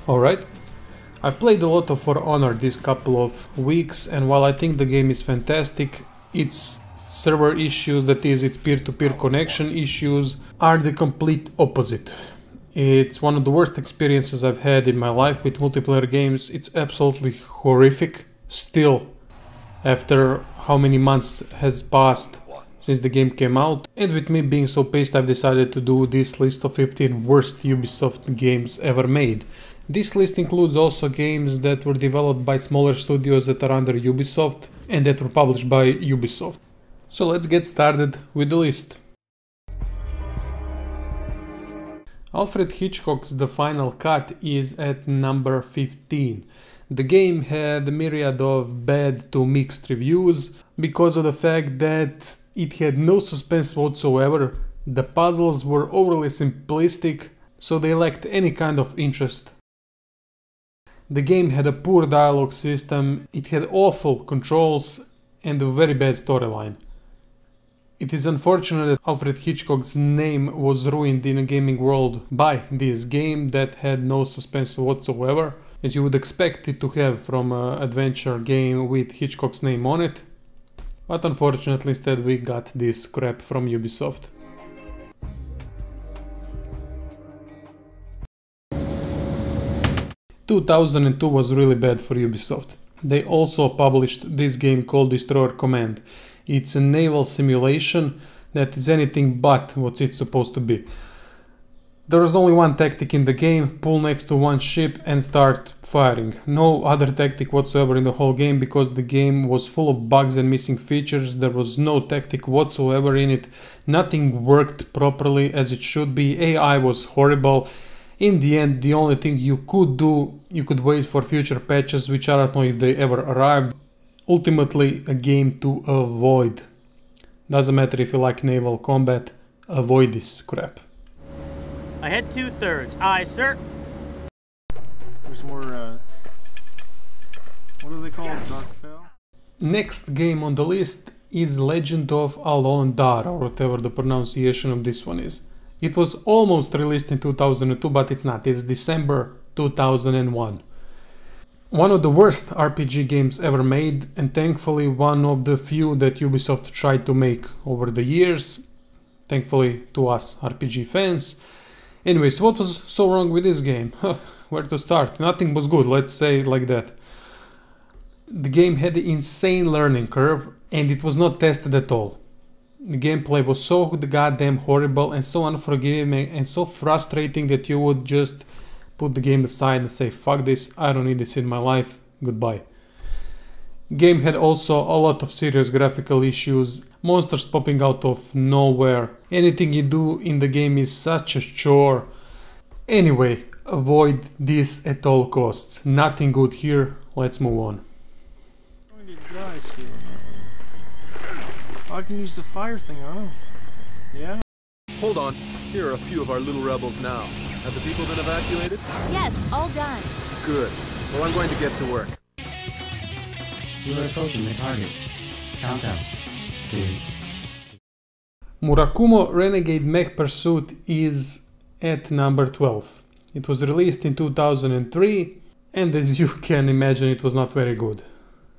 Alright, I've played a lot of For Honor this couple of weeks, and while I think the game is fantastic, its server issues, that is its peer-to-peer connection issues, are the complete opposite. It's one of the worst experiences I've had in my life with multiplayer games. It's absolutely horrific still, after how many months has passed since the game came out. And with me being so pissed, I've decided to do this list of 15 worst Ubisoft games ever made. This list includes also games that were developed by smaller studios that are under Ubisoft and that were published by Ubisoft. So let's get started with the list. Alfred Hitchcock's The Final Cut is at number 15. The game had a myriad of bad to mixed reviews because of the fact that it had no suspense whatsoever, the puzzles were overly simplistic, so they lacked any kind of interest. The game had a poor dialogue system, it had awful controls and a very bad storyline. It is unfortunate that Alfred Hitchcock's name was ruined in a gaming world by this game that had no suspense whatsoever, as you would expect it to have from an adventure game with Hitchcock's name on it. But unfortunately instead we got this crap from Ubisoft. In 2002 was really bad for Ubisoft. They also published this game called Destroyer Command. It's a naval simulation that is anything but what it's supposed to be. There is only one tactic in the game: pull next to one ship and start firing. No other tactic whatsoever in the whole game because the game was full of bugs and missing features. There was no tactic whatsoever in it. Nothing worked properly as it should be. AI was horrible. In the end, the only thing you could do, you could wait for future patches, which I don't know if they ever arrived. Ultimately, a game to avoid. Doesn't matter if you like naval combat, avoid this crap. I had 2/3. Aye, sir. There's more, what do they call it? Darkfell? Next game on the list is Legend of Alon D'Ar, or whatever the pronunciation of this one is. It was almost released in 2002, but it's not. It's December 2001. One of the worst RPG games ever made, and thankfully one of the few that Ubisoft tried to make over the years. Thankfully to us RPG fans. Anyways, what was so wrong with this game? Where to start? Nothing was good, let's say it like that. The game had an insane learning curve and it was not tested at all. The gameplay was so goddamn horrible and so unforgiving and so frustrating that you would just put the game aside and say, fuck this, I don't need this in my life, goodbye. Game had also a lot of serious graphical issues, monsters popping out of nowhere. Anything you do in the game is such a chore. Anyway, avoid this at all costs. Nothing good here, let's move on. I can use the fire thing on him. Yeah. Hold on. Here are a few of our little rebels now. Have the people been evacuated? Yes, all done. Good. Well, I'm going to get to work. You are approaching the target. Countdown. 3. Murakumo Renegade Mech Pursuit is at number 12. It was released in 2003 and as you can imagine it was not very good.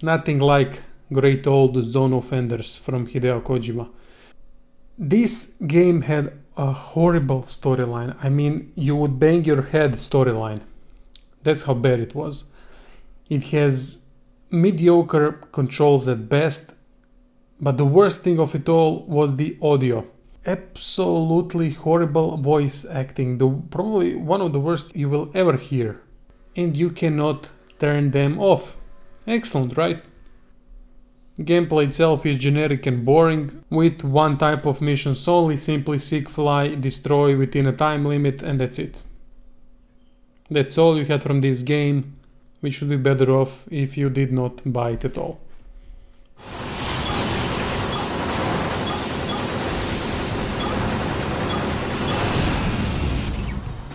Nothing like great old Zone Offenders from Hideo Kojima. This game had a horrible storyline. I mean, you would bang your head storyline. That's how bad it was. It has mediocre controls at best, but the worst thing of it all was the audio. Absolutely horrible voice acting, probably one of the worst you will ever hear. And you cannot turn them off. Excellent, right? Gameplay itself is generic and boring, with one type of missions only: simply seek, fly, destroy within a time limit, and that's it. That's all you had from this game, which would be better off if you did not buy it at all.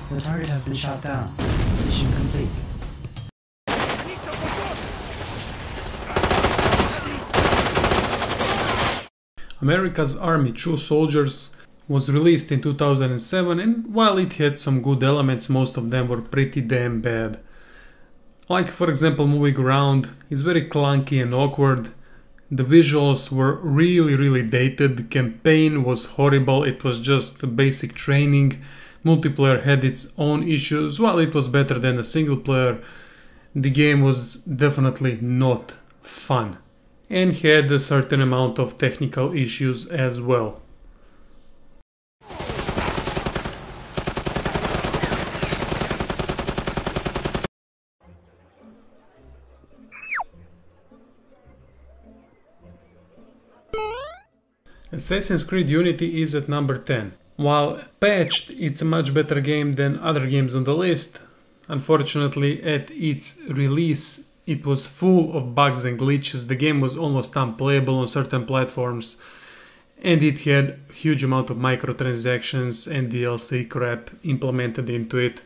The target has been shot down. Mission complete. America's Army True Soldiers was released in 2007, and while it had some good elements, most of them were pretty damn bad. Like, for example, moving around is very clunky and awkward. The visuals were really dated. The campaign was horrible. It was just basic training. Multiplayer had its own issues. While it was better than a single player, the game was definitely not fun and had a certain amount of technical issues as well. Assassin's Creed Unity is at number 10. While patched, it's a much better game than other games on the list. Unfortunately, at its release, it was full of bugs and glitches. The game was almost unplayable on certain platforms, and it had a huge amount of microtransactions and DLC crap implemented into it.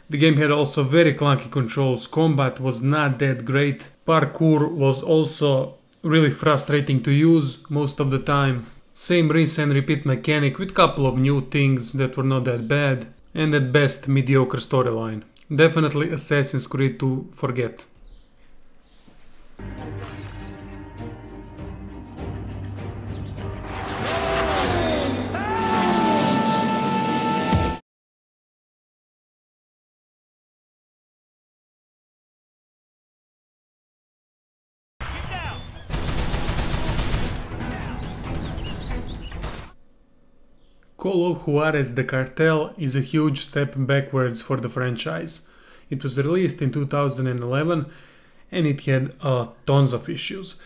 The game had also very clunky controls. Combat was not that great. Parkour was also really frustrating to use most of the time. Same rinse and repeat mechanic with couple of new things that were not that bad, and at best mediocre storyline. Definitely Assassin's Creed to forget. Call of Juarez the Cartel is a huge step backwards for the franchise. It was released in 2011 and it had tons of issues.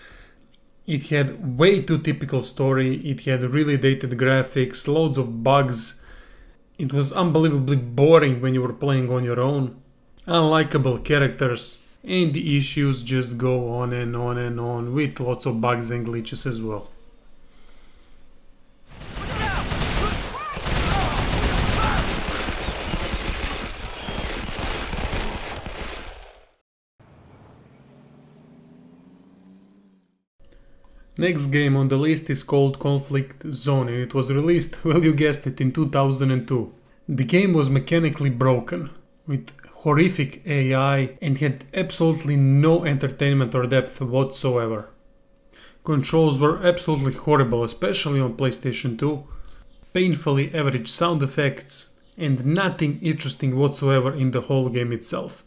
It had way too typical story, it had really dated graphics, loads of bugs. It was unbelievably boring when you were playing on your own. Unlikable characters, and the issues just go on and on and on with lots of bugs and glitches as well. Next game on the list is called Conflict Zone, and it was released, well, you guessed it, in 2002. The game was mechanically broken, with horrific AI, and had absolutely no entertainment or depth whatsoever. Controls were absolutely horrible, especially on PlayStation 2. Painfully average sound effects, and nothing interesting whatsoever in the whole game itself.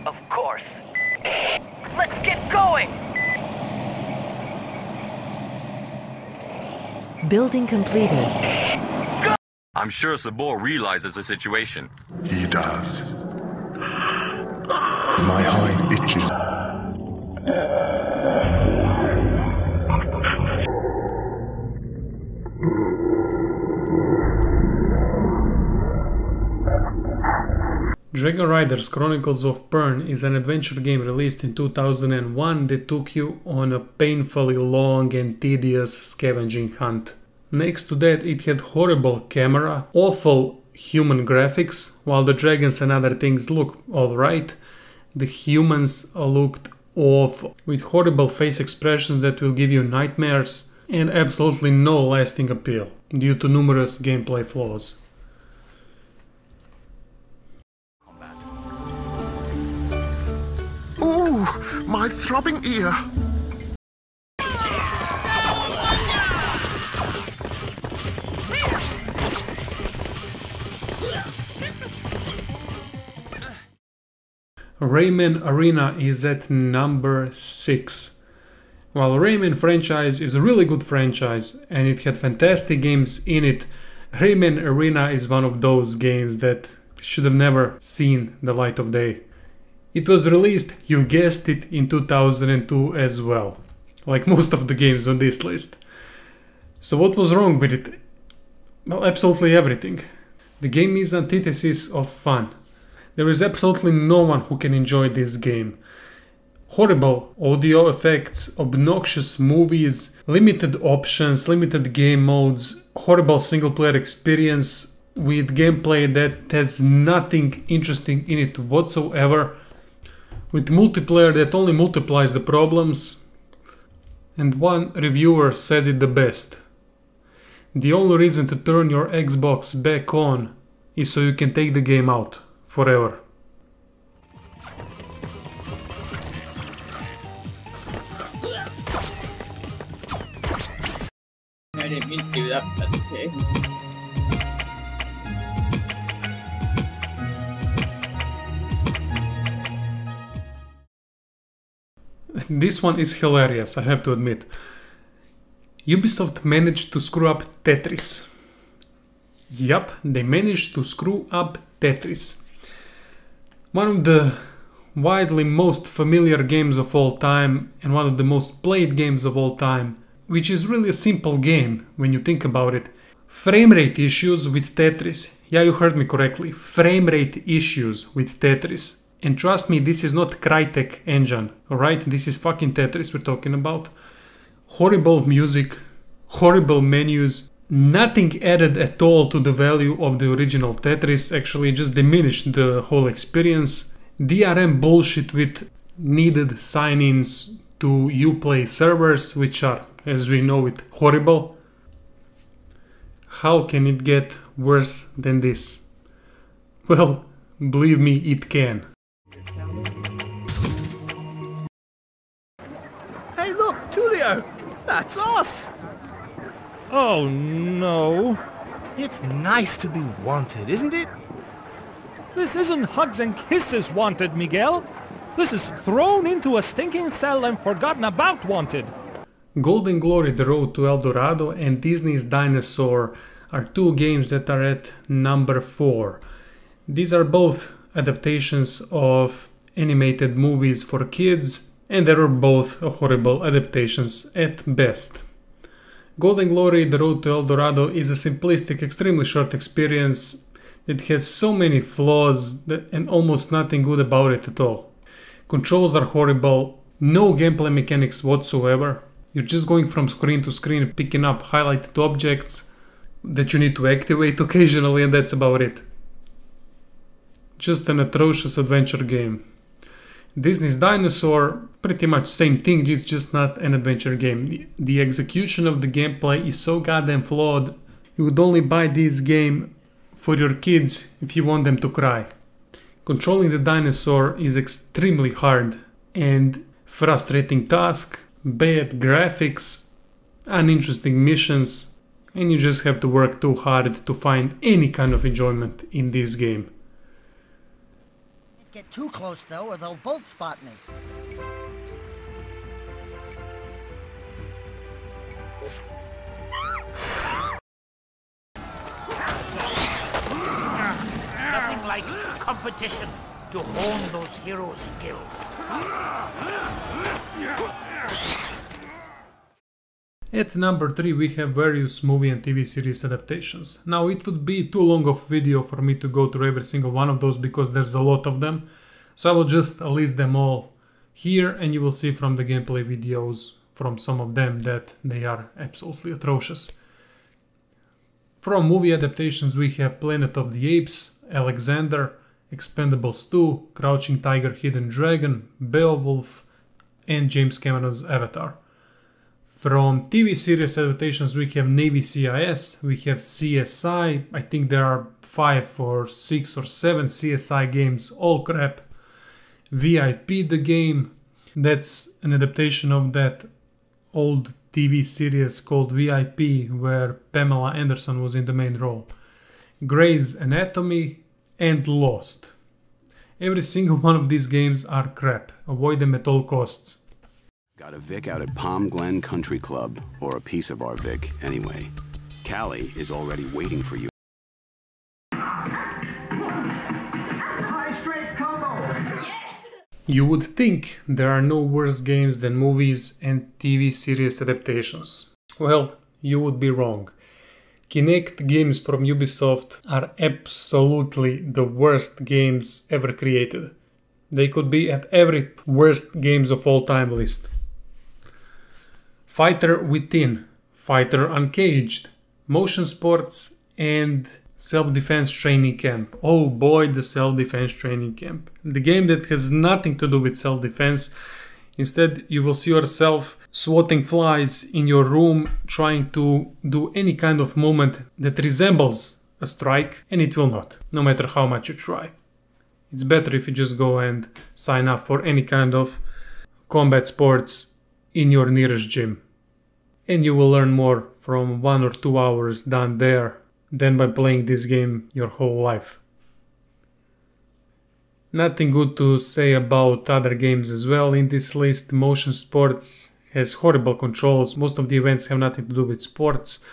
Of course. Let's get going! Building completed. I'm sure Sabor realizes the situation. He does. My hide itches. Dragon Riders Chronicles of Pern is an adventure game released in 2001 that took you on a painfully long and tedious scavenging hunt. Next to that, it had horrible camera, awful human graphics. While the dragons and other things look alright, the humans looked awful, with horrible face expressions that will give you nightmares and absolutely no lasting appeal due to numerous gameplay flaws. Ooh, my throbbing ear. Rayman Arena is at number 6. While Rayman franchise is a really good franchise and it had fantastic games in it, Rayman Arena is one of those games that should have never seen the light of day. It was released, you guessed it, in 2002 as well, like most of the games on this list. So what was wrong with it? Well, absolutely everything. The game is antithesis of fun. There is absolutely no one who can enjoy this game. Horrible audio effects, obnoxious movies, limited options, limited game modes, horrible single player experience with gameplay that has nothing interesting in it whatsoever, with multiplayer that only multiplies the problems. And one reviewer said it the best. The only reason to turn your Xbox back on is so you can take the game out forever. I didn't mean to do that, but that's okay. This one is hilarious, I have to admit. Ubisoft managed to screw up Tetris. Yup, they managed to screw up Tetris. One of the widely most familiar games of all time and one of the most played games of all time, which is really a simple game when you think about it. Frame rate issues with Tetris. Yeah, you heard me correctly. Frame rate issues with Tetris. And trust me, this is not Crytek engine, alright? This is fucking Tetris we're talking about. Horrible music, horrible menus, nothing added at all to the value of the original Tetris, actually just diminished the whole experience. DRM bullshit with needed sign-ins to Uplay servers, which are, as we know it, horrible. How can it get worse than this? Well, believe me, it can. Hey look, Tulio! That's us! Oh no! It's nice to be wanted, isn't it? This isn't hugs and kisses wanted, Miguel. This is thrown into a stinking cell and forgotten about wanted. Golden Glory, The Road to El Dorado and Disney's Dinosaur are two games that are at number 4. These are both adaptations of animated movies for kids, and they were both horrible adaptations at best. Golden Glory, The Road to El Dorado is a simplistic, extremely short experience that has so many flaws and almost nothing good about it at all. Controls are horrible, no gameplay mechanics whatsoever. You're just going from screen to screen, picking up highlighted objects that you need to activate occasionally, and that's about it. Just an atrocious adventure game. Disney's Dinosaur, pretty much same thing, it's just not an adventure game. The execution of the gameplay is so goddamn flawed. You would only buy this game for your kids if you want them to cry. Controlling the dinosaur is extremely hard and frustrating task, bad graphics, uninteresting missions, and you just have to work too hard to find any kind of enjoyment in this game. Get too close though, or they'll both spot me. Nothing like competition to hone those heroes' skill. At number 3 we have various movie and TV series adaptations. Now it would be too long of a video for me to go through every single one of those because there's a lot of them. So I will just list them all here and you will see from the gameplay videos from some of them that they are absolutely atrocious. From movie adaptations we have Planet of the Apes, Alexander, Expendables 2, Crouching Tiger, Hidden Dragon, Beowulf, and James Cameron's Avatar. From TV series adaptations we have Navy CIS, we have CSI, I think there are 5 or 6 or 7 CSI games, all crap. VIP The Game, that's an adaptation of that old TV series called VIP where Pamela Anderson was in the main role. Grey's Anatomy and Lost. Every single one of these games are crap, avoid them at all costs. Got a Vic out at Palm Glen Country Club, or a piece of our Vic, anyway. Callie is already waiting for you. High straight combo! Yes! You would think there are no worse games than movies and TV series adaptations. Well, you would be wrong. Kinect games from Ubisoft are absolutely the worst games ever created. They could be at every worst games of all time list. Fighter Within, Fighter Uncaged, Motion Sports, and Self-Defense Training Camp. Oh boy, the Self-Defense Training Camp. The game that has nothing to do with self-defense. Instead, you will see yourself swatting flies in your room, trying to do any kind of movement that resembles a strike, and it will not, no matter how much you try. It's better if you just go and sign up for any kind of combat sports in your nearest gym. And you will learn more from 1 or 2 hours done there than by playing this game your whole life. Nothing good to say about other games as well in this list. Motion Sports has horrible controls. Most of the events have nothing to do with sports.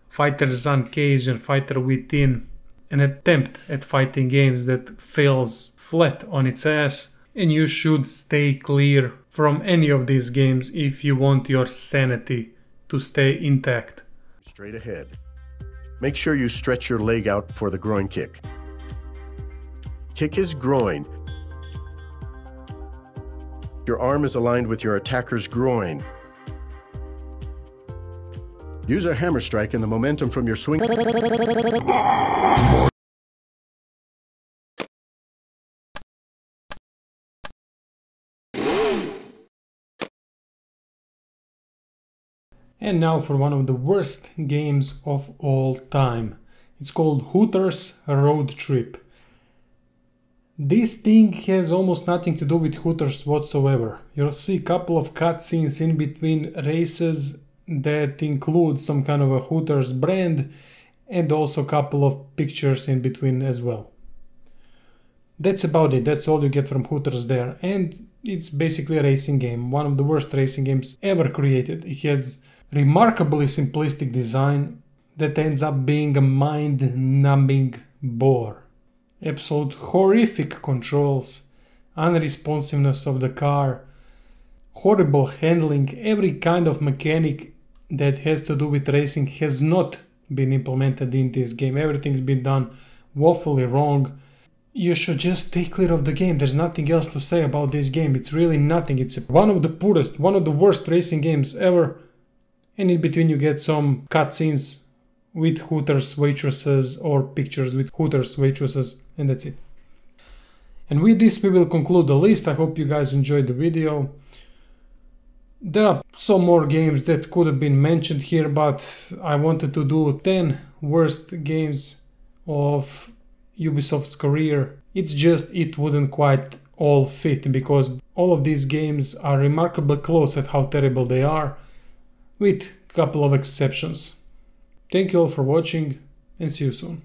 Fighters Uncaged and Fighter Within, an attempt at fighting games that fails flat on its ass, and you should stay clear from any of these games if you want your sanity to stay intact. Straight ahead. Make sure you stretch your leg out for the groin kick. Kick his groin. Your arm is aligned with your attacker's groin. Use a hammer strike and the momentum from your swing. And now for one of the worst games of all time. It's called Hooters Road Trip. This thing has almost nothing to do with Hooters whatsoever. You'll see a couple of cutscenes in between races that include some kind of a Hooters brand, and also a couple of pictures in between as well. That's about it, that's all you get from Hooters there, and it's basically a racing game, one of the worst racing games ever created. It has remarkably simplistic design that ends up being a mind-numbing bore. Absolute horrific controls, unresponsiveness of the car, horrible handling. Every kind of mechanic that has to do with racing has not been implemented in this game. Everything's been done woefully wrong. You should just stay clear of the game. There's nothing else to say about this game. It's really nothing. It's one of the poorest, one of the worst racing games ever. And in between you get some cutscenes with Hooters waitresses or pictures with Hooters waitresses, and that's it. And with this we will conclude the list. I hope you guys enjoyed the video. There are some more games that could have been mentioned here, but I wanted to do 10 worst games of Ubisoft's career. It's just it wouldn't quite all fit, because all of these games are remarkably close at how terrible they are, with a couple of exceptions. Thank you all for watching, and see you soon.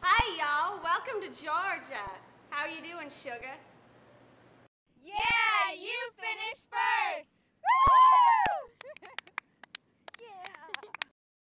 Hi y'all, welcome to Georgia. How you doing, sugar? Yeah, you finished first! Woo!